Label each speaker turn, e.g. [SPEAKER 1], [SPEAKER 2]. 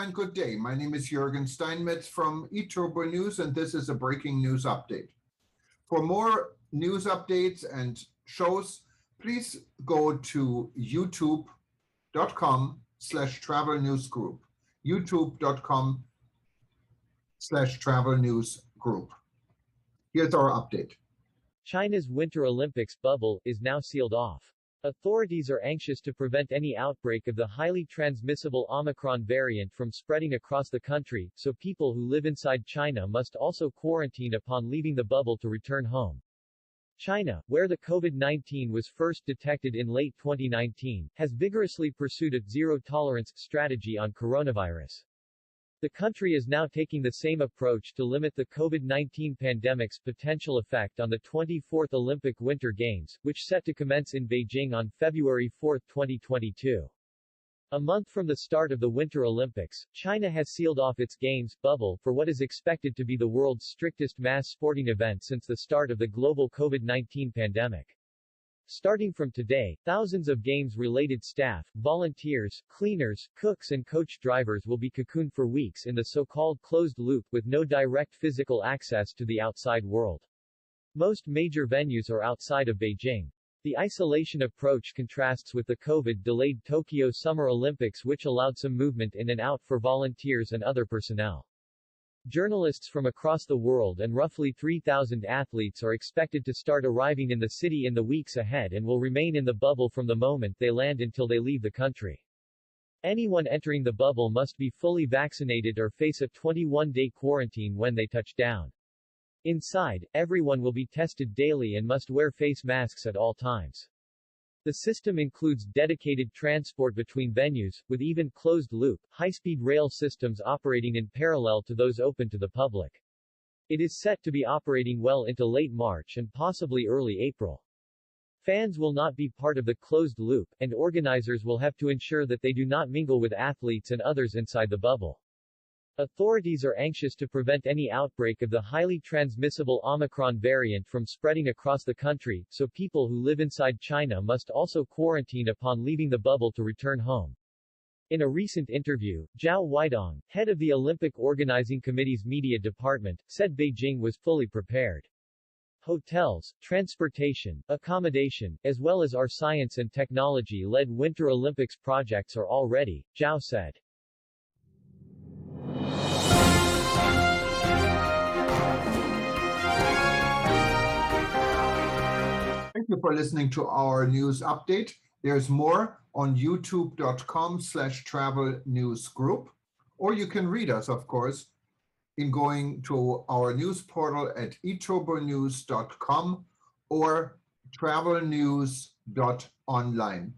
[SPEAKER 1] and good day. My name is Jürgen Steinmetz from eTurboNews, and this is a breaking news update. For more news updates and shows, please go to youtube.com/travel news group. youtube.com/travel news group. Here's our update.
[SPEAKER 2] China's Winter Olympics bubble is now sealed off. Authorities are anxious to prevent any outbreak of the highly transmissible Omicron variant from spreading across the country, so people who live inside China must also quarantine upon leaving the bubble to return home. China, where the COVID-19 was first detected in late 2019, has vigorously pursued a zero-tolerance strategy on coronavirus. The country is now taking the same approach to limit the COVID-19 pandemic's potential effect on the 24th Olympic Winter Games, which set to commence in Beijing on February 4, 2022. A month from the start of the Winter Olympics, China has sealed off its Games bubble for what is expected to be the world's strictest mass sporting event since the start of the global COVID-19 pandemic. Starting from today, thousands of Games-related staff, volunteers, cleaners, cooks and coach drivers will be cocooned for weeks in the so-called closed loop with no direct physical access to the outside world. Most major venues are outside of Beijing. The isolation approach contrasts with the COVID-delayed Tokyo Summer Olympics, which allowed some movement in and out for volunteers and other personnel. Journalists from across the world and roughly 3,000 athletes are expected to start arriving in the city in the weeks ahead and will remain in the bubble from the moment they land until they leave the country. Anyone entering the bubble must be fully vaccinated or face a 21-day quarantine when they touch down. Inside, everyone will be tested daily and must wear face masks at all times. The system includes dedicated transport between venues, with even closed-loop, high-speed rail systems operating in parallel to those open to the public. It is set to be operating well into late March and possibly early April. Fans will not be part of the closed loop, and organizers will have to ensure that they do not mingle with athletes and others inside the bubble. Authorities are anxious to prevent any outbreak of the highly transmissible Omicron variant from spreading across the country, so people who live inside China must also quarantine upon leaving the bubble to return home. In a recent interview, Zhao Weidong, head of the Olympic Organizing Committee's media department, said Beijing was fully prepared. Hotels, transportation, accommodation, as well as our science and technology-led Winter Olympics projects are all ready, Zhao said.
[SPEAKER 1] Thank you for listening to our news update. There's more on youtube.com/travel news group, or you can read us, of course, in going to our news portal at eTurboNews.com or travelnews.online.